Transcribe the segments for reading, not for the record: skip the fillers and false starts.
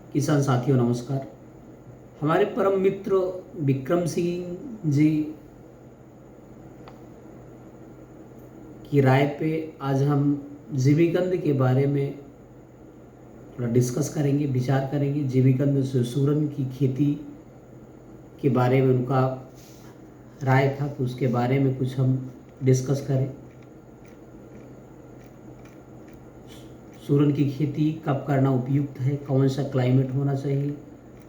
किसान साथियों नमस्कार। हमारे परम मित्र विक्रम सिंह जी की राय पे आज हम जीविकंद के बारे में थोड़ा डिस्कस करेंगे, विचार करेंगे। जीविकंद से सूरन की खेती के बारे में उनका राय था, तो उसके बारे में कुछ हम डिस्कस करें। सूरन की खेती कब करना उपयुक्त है, कौन सा क्लाइमेट होना चाहिए,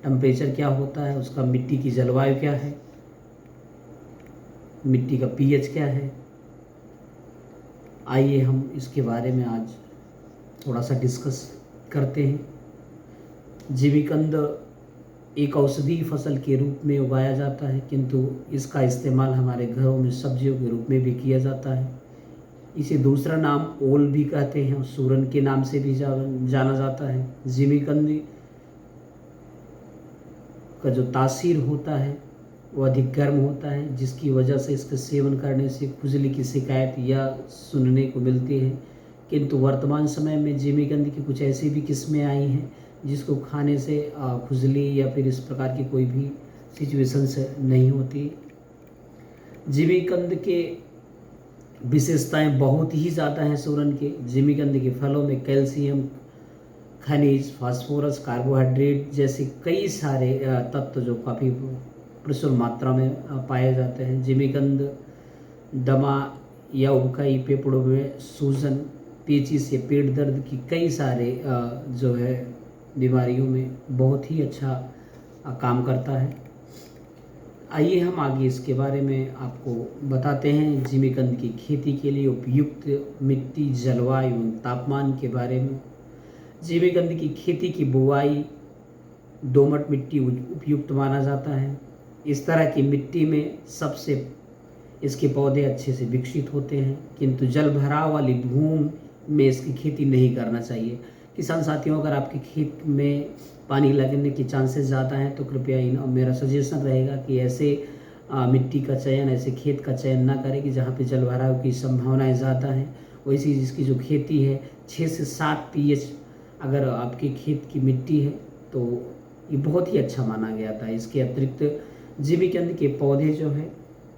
टेम्परेचर क्या होता है, उसका मिट्टी की जलवायु क्या है, मिट्टी का पीएच क्या है। आइए हम इसके बारे में आज थोड़ा सा डिस्कस करते हैं। जीविकंद एक औषधीय फसल के रूप में उगाया जाता है, किंतु इसका इस्तेमाल हमारे घरों में सब्जियों के रूप में भी किया जाता है। इसे दूसरा नाम ओल भी कहते हैं और सूरन के नाम से भी जाना जाता है। जीविकंद का जो तासीर होता है वो अधिक गर्म होता है, जिसकी वजह से इसके सेवन करने से खुजली की शिकायत या सुनने को मिलती है। किंतु वर्तमान समय में जीविकंद की कुछ ऐसी भी किस्में आई हैं जिसको खाने से खुजली या फिर इस प्रकार की कोई भी सिचुएशंस नहीं होती। जीविकंद के विशेषताएं बहुत ही ज़्यादा हैं। सूरन के जीविकंद के फलों में कैल्शियम, खनिज, फास्फोरस, कार्बोहाइड्रेट जैसे कई सारे तत्व जो काफ़ी प्रचुर मात्रा में पाए जाते हैं। जीविकंद दमा या उबकाई, फेफड़ों में सूजन, पेचिश या पेट दर्द की कई सारे जो है बीमारियों में बहुत ही अच्छा काम करता है। आइए हम आगे इसके बारे में आपको बताते हैं। जीविकंद की खेती के लिए उपयुक्त मिट्टी, जलवायु एवं तापमान के बारे में। जीविकंद की खेती की बुवाई दोमट मिट्टी उपयुक्त माना जाता है। इस तरह की मिट्टी में सबसे इसके पौधे अच्छे से विकसित होते हैं, किंतु जल भराव वाली भूमि में इसकी खेती नहीं करना चाहिए। किसान साथियों, अगर आपके खेत में पानी लगने के चांसेस ज़्यादा हैं तो कृपया मेरा सजेशन रहेगा कि ऐसे मिट्टी का चयन, ऐसे खेत का चयन ना करें कि जहाँ पे जल भराव की संभावनाएं ज़्यादा हैं। वैसी जिसकी जो खेती है 6 से 7 पीएच अगर आपके खेत की मिट्टी है तो ये बहुत ही अच्छा माना गया था। इसके अतिरिक्त जीविकंद के पौधे जो है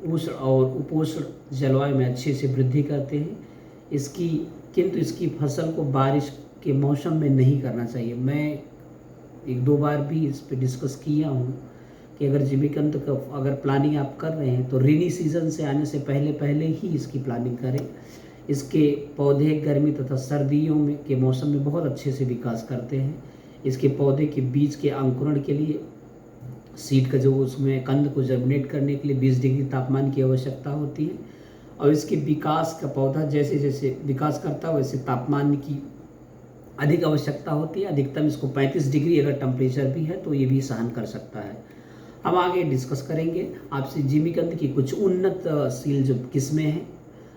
उष्ण और उपोष्ण जलवायु में अच्छे से वृद्धि करते हैं। किंतु इसकी फसल को बारिश के मौसम में नहीं करना चाहिए। मैं 1-2 बार भी इस पे डिस्कस किया हूँ कि अगर जीविकंद का अगर प्लानिंग आप कर रहे हैं तो रेनी सीजन से आने से पहले ही इसकी प्लानिंग करें। इसके पौधे गर्मी तथा सर्दियों में के मौसम में बहुत अच्छे से विकास करते हैं। इसके पौधे के बीज के अंकुरण के लिए सीड का जो उसमें कंद को जर्मिनेट करने के लिए 20 डिग्री तापमान की आवश्यकता होती है, और इसके विकास का पौधा जैसे जैसे विकास करता है वैसे तापमान की अधिक आवश्यकता होती है। अधिकतम इसको 35 डिग्री अगर टेम्परेचर भी है तो ये भी सहन कर सकता है। हम आगे डिस्कस करेंगे आपसे जीविकंद की कुछ उन्नतशील जो किस्में हैं,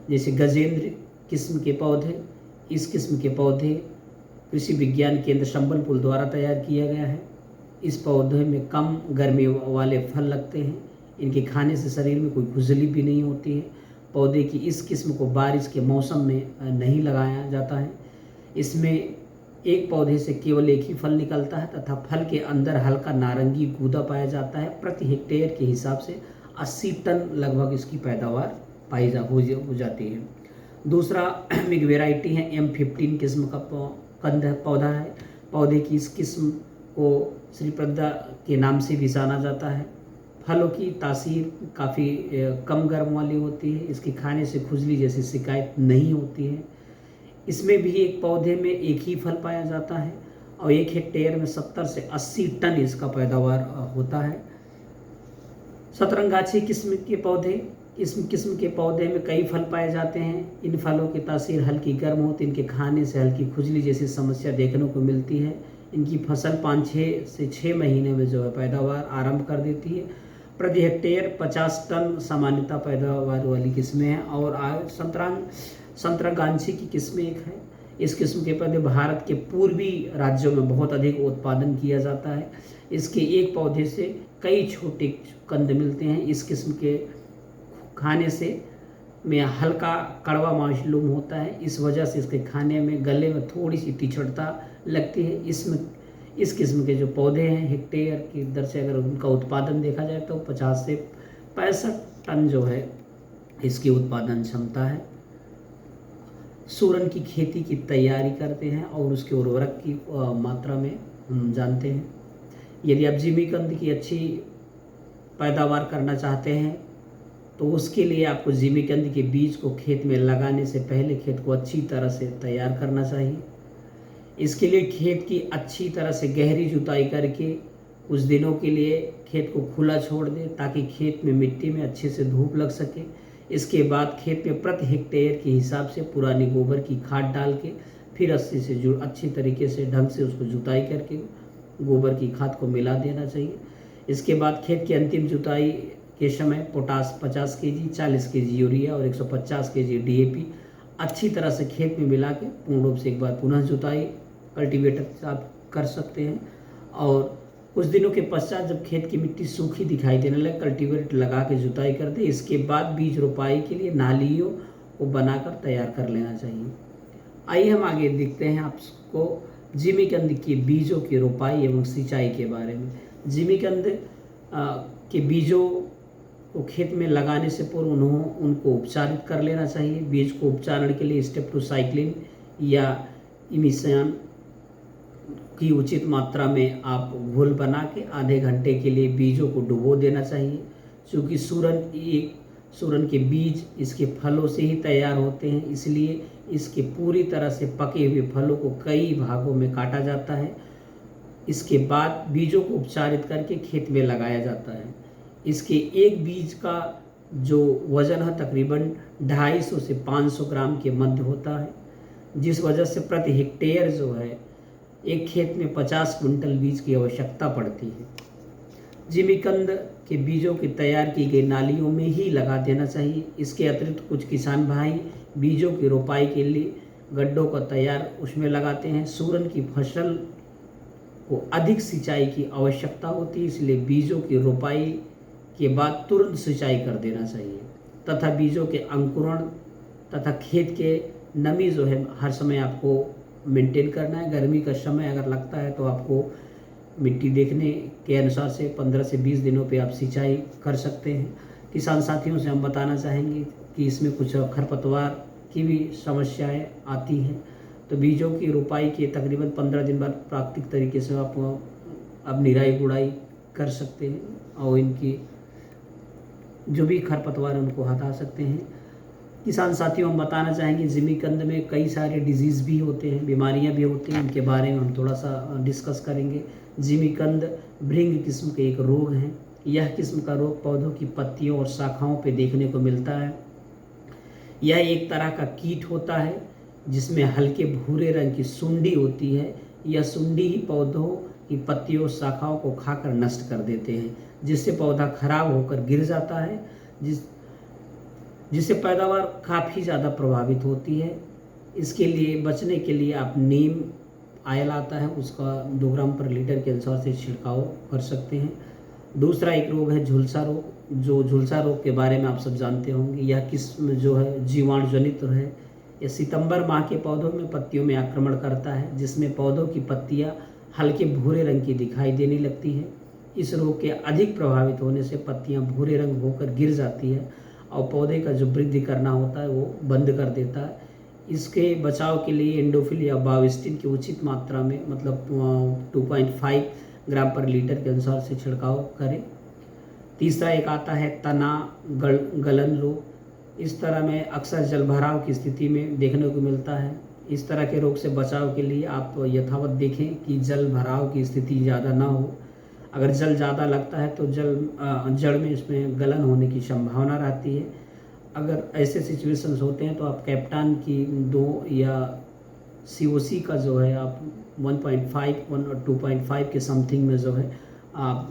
जैसे गजेंद्र किस्म के पौधे। इस किस्म के पौधे कृषि विज्ञान केंद्र संबलपुर द्वारा तैयार किया गया है। इस पौधे में कम गर्मी वाले फल लगते हैं। इनके खाने से शरीर में कोई खुजली भी नहीं होती है। पौधे की इस किस्म को बारिश के मौसम में नहीं लगाया जाता है। इसमें एक पौधे से केवल एक ही फल निकलता है तथा फल के अंदर हल्का नारंगी गूदा पाया जाता है। प्रति हेक्टेयर के हिसाब से 80 टन लगभग इसकी पैदावार हो जाती है। दूसरा एक वेराइटी है M15 किस्म का पौधा है। पौधे की इस किस्म को श्रीप्रदा के नाम से भी जाना जाता है। फलों की तासीर काफ़ी कम गर्म वाली होती है। इसके खाने से खुजली जैसी शिकायत नहीं होती है। इसमें भी एक पौधे में एक ही फल पाया जाता है और 1 हेक्टेयर में 70 से 80 टन इसका पैदावार होता है। सतरंगाछी किस्म के पौधे, इस किस्म के पौधे में कई फल पाए जाते हैं। इन फलों की तासीर हल्की गर्म होती है। इनके खाने से हल्की खुजली जैसी समस्या देखने को मिलती है। इनकी फसल 5 से 6 महीने में जो है पैदावार आरंभ कर देती है। प्रति हेक्टेयर 50 टन सामान्यतः पैदावार वाली किस्में हैं। और संतरागाछी की किस्में एक है। इस किस्म के पौधे भारत के पूर्वी राज्यों में बहुत अधिक उत्पादन किया जाता है। इसके एक पौधे से कई छोटे कंद मिलते हैं। इस किस्म के खाने से में हल्का कड़वा मालूम होता है। इस वजह से इसके खाने में गले में थोड़ी सी तिचड़ता लगती है। इस किस्म के जो पौधे हैं हेक्टेयर की दर से अगर उनका उत्पादन देखा जाए तो 50 से 65 टन जो है इसकी उत्पादन क्षमता है। सूरन की खेती की तैयारी करते हैं और उसके उर्वरक की मात्रा में हम जानते हैं। यदि आप जिमीकंद की अच्छी पैदावार करना चाहते हैं तो उसके लिए आपको जिमीकंद के बीज को खेत में लगाने से पहले खेत को अच्छी तरह से तैयार करना चाहिए। इसके लिए खेत की अच्छी तरह से गहरी जुताई करके कुछ दिनों के लिए खेत को खुला छोड़ दें ताकि खेत में मिट्टी में अच्छे से धूप लग सके। इसके बाद खेत में प्रति हेक्टेयर के हिसाब से पुरानी गोबर की खाद डाल के फिर रस्सी से अच्छी तरीके से ढंग से उसको जुताई करके गोबर की खाद को मिला देना चाहिए। इसके बाद खेत की अंतिम जुताई के समय पोटास 50 केजी, 40 केजी यूरिया और 150 केजी DAP अच्छी तरह से खेत में मिला के पूर्ण रूप से एक बार पुनः जुताई कल्टीवेटर से आप कर सकते हैं। और कुछ दिनों के पश्चात जब खेत की मिट्टी सूखी दिखाई देने लगे कल्टीवेटर लगा के जुताई कर दें। इसके बाद बीज रोपाई के लिए नालियों को बनाकर तैयार कर लेना चाहिए। आइए हम आगे देखते हैं आपको जिमीकंद के बीजों की रोपाई एवं सिंचाई के बारे में। जिमीकंद के बीजों को खेत में लगाने से पूर्व उनको उपचारित कर लेना चाहिए। बीज को उपचारण के लिए स्टेप्टोसाइक्लिन या इमिसन की उचित मात्रा में आप घोल बना के आधे घंटे के लिए बीजों को डुबो देना चाहिए। क्योंकि सूरन के बीज इसके फलों से ही तैयार होते हैं, इसलिए इसके पूरी तरह से पके हुए फलों को कई भागों में काटा जाता है। इसके बाद बीजों को उपचारित करके खेत में लगाया जाता है। इसके एक बीज का जो वजन है तकरीबन 250 से 500 ग्राम के मध्य होता है, जिस वजह से प्रति हेक्टेयर जो है एक खेत में 50 क्विंटल बीज की आवश्यकता पड़ती है। जिमीकंद के बीजों की तैयार की गई नालियों में ही लगा देना चाहिए। इसके अतिरिक्त कुछ किसान भाई बीजों की रोपाई के लिए गड्ढों को तैयार उसमें लगाते हैं। सूरन की फसल को अधिक सिंचाई की आवश्यकता होती है, इसलिए बीजों की रोपाई के बाद तुरंत सिंचाई कर देना चाहिए तथा बीजों के अंकुरण तथा खेत के नमी जो है हर समय आपको मेंटेन करना है। गर्मी का समय अगर लगता है तो आपको मिट्टी देखने के अनुसार से 15 से 20 दिनों पे आप सिंचाई कर सकते हैं। किसान साथियों से हम बताना चाहेंगे कि इसमें कुछ खरपतवार की भी समस्याएं आती हैं, तो बीजों की रोपाई के तकरीबन 15 दिन बाद प्राकृतिक तरीके से आप अब निराई गुड़ाई कर सकते हैं और इनकी जो भी खरपतवार है उनको हटा सकते हैं। किसान साथियों हम बताना चाहेंगे जिमीकंद में कई सारे डिजीज़ भी होते हैं, बीमारियां भी होती हैं, इनके बारे में हम थोड़ा सा डिस्कस करेंगे। जिमीकंद भृंग किस्म के एक रोग है। यह किस्म का रोग पौधों की पत्तियों और शाखाओं पर देखने को मिलता है। यह एक तरह का कीट होता है जिसमें हल्के भूरे रंग की सुंडी होती है। यह सुंडी ही पौधों की पत्तियों और शाखाओं को खाकर नष्ट कर देते हैं, जिससे पौधा खराब होकर गिर जाता है, जिससे पैदावार काफ़ी ज़्यादा प्रभावित होती है। इसके लिए बचने के लिए आप नीम आयल आता है उसका 2 ग्राम पर लीटर के अनुसार से छिड़काव कर सकते हैं। दूसरा एक रोग है झुलसा रोग। जो झुलसा रोग के बारे में आप सब जानते होंगे, यह किस्म जो है जीवाणु जनित है। यह सितंबर माह के पौधों में पत्तियों में आक्रमण करता है, जिसमें पौधों की पत्तियां हल्के भूरे रंग की दिखाई देने लगती है। इस रोग के अधिक प्रभावित होने से पत्तियां भूरे रंग होकर गिर जाती है और पौधे का जो वृद्धि करना होता है वो बंद कर देता है। इसके बचाव के लिए एंडोफिल या बाविस्टिन की उचित मात्रा में मतलब 2.5 ग्राम पर लीटर के अनुसार से छिड़काव करें। तीसरा एक आता है तना गलन रोग। इस तरह में अक्सर जलभराव की स्थिति में देखने को मिलता है। इस तरह के रोग से बचाव के लिए आप यथावत देखें कि जल भराव की स्थिति ज़्यादा ना हो। अगर जल ज़्यादा लगता है तो जड़ में इसमें गलन होने की संभावना रहती है। अगर ऐसे सिचुएशंस होते हैं तो आप कैप्टान की 2 या COC का जो है आप 1.5 और 2.5 के समथिंग में जो है आप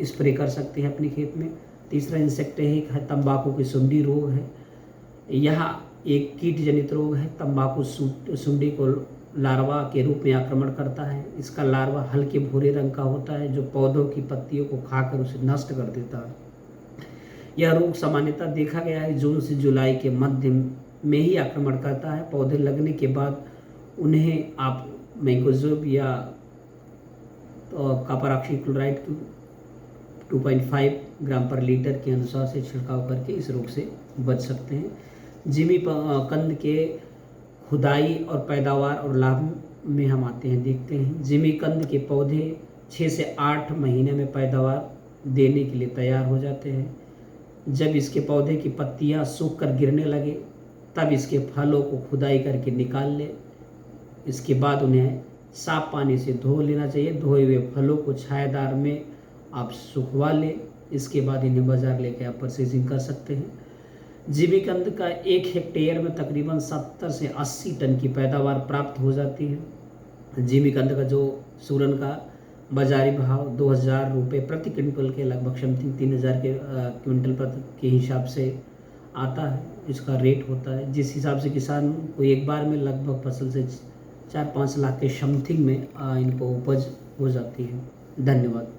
स्प्रे कर सकते हैं अपने खेत में। तीसरा इंसेक्ट है तंबाकू की सुंडी रोग है। यह एक कीट जनित रोग है। तंबाकू सुंडी को लार्वा के रूप में आक्रमण करता है। इसका लार्वा हल्के भूरे रंग का होता है जो पौधों की पत्तियों को खाकर उसे नष्ट कर देता है। यह रोग सामान्यतः देखा गया है जून से जुलाई के मध्य में ही आक्रमण करता है। पौधे लगने के बाद उन्हें आप मैंगोजेब या कॉपर ऑक्सीक्लोराइड 2.5 ग्राम पर लीटर के अनुसार से छिड़काव करके इस रोग से बच सकते हैं। जिमी कंद के खुदाई और पैदावार और लाभ में हम आते हैं, देखते हैं। जिमी कंद के पौधे 6 से 8 महीने में पैदावार देने के लिए तैयार हो जाते हैं। जब इसके पौधे की पत्तियां सूख कर गिरने लगे तब इसके फलों को खुदाई करके निकाल ले। इसके बाद उन्हें साफ पानी से धो लेना चाहिए। धोए हुए फलों को छायादार में आप सुखवा लें। इसके बाद इन्हें बाजार लेके आप परचेजिंग कर सकते हैं। जिमीकंद का 1 हेक्टेयर में तकरीबन 70 से 80 टन की पैदावार प्राप्त हो जाती है। जिमीकंद का जो सूरन का बाजारी भाव 2000 रुपये प्रति क्विंटल के लगभग समथिंग 3000 के क्विंटल के हिसाब से आता है। इसका रेट होता है, जिस हिसाब से किसान को एक बार में लगभग फसल से 4-5 लाख के समथिंग में इनको उपज हो जाती है। धन्यवाद।